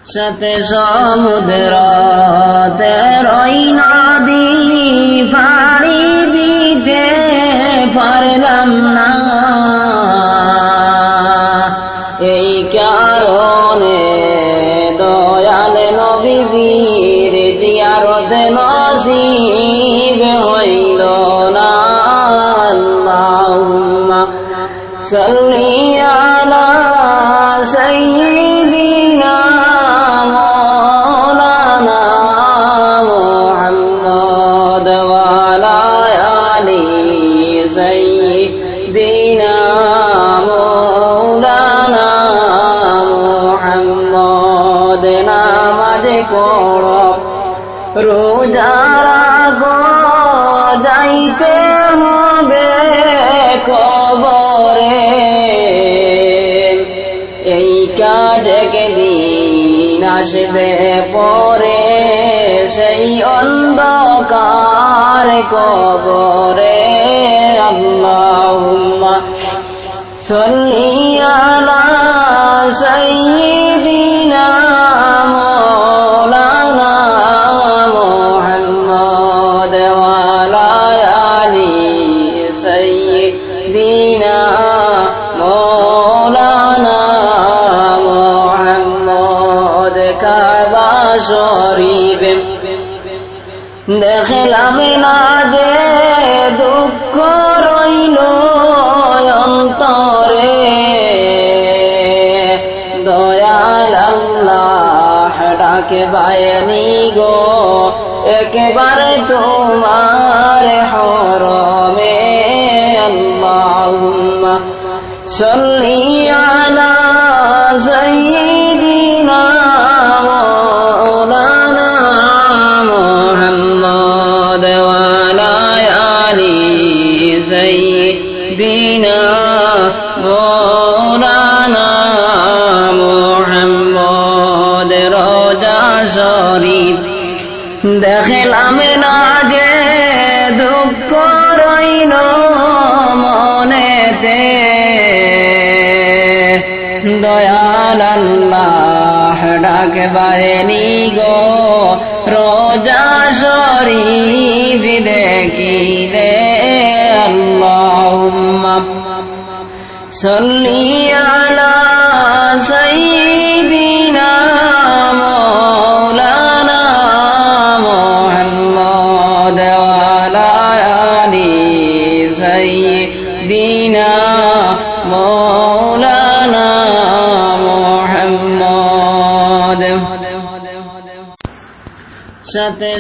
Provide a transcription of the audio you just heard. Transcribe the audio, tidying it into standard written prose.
সাথে সমুদ্র তেরোই নদী পাড়ি দিতে পারলাম না, এই কারণে দয়াল নবীর জিয়ারত নসিব হইল না। আল্লাহুম্মা সাল্লি আলা সাইয়্যিদিনা মাওলানা মুহাম্মদ ওয়া আলা আলি সাইয়্যিদিনা মাওলানা মুহাম্মদ। নামাজ পড়ো, রোজা রাখো, যাইতে হবে কবরে, এই কাজ একদিন আসবে পরে, সেই অন্ধকার কবরে। আল্লাহুম্মা সাল্লি আলা সাইয়্যিদিনা মাওলানা মুহাম্মদ ওয়া আলা আলি সাইয়্যিদিনা মাওলানা মুহাম্মদ। কাবা শরীফ দেখলাম না যে দুঃখ রইল অন্তরে, দয়াল আল্লাহ ডাকে বায়ানি গো একেবারে তোমার হরমে। আল্লাহুম্মা সাল্লি আলা সাইয়্যিদিনা মাওলানা মুহাম্মদ ওয়া আলা আলি সাইয়্যিদিনা মাওলানা মুহাম্মদ। রোজা শরীফ দেখলাম না যে দুঃখ রইল মনেতে, দয়াল আল্লাহ ডাকে বায়ানি গো রোজা শরীফ দেখিলে। আল্লাহুম্মা সাল্লি আলা সাইয়্যিদিনা মাওলানা মুহাম্মদ ওয়া আলা আলি সাইয়্যিদিনা মাওলানা মুহাম্মদ। সাথে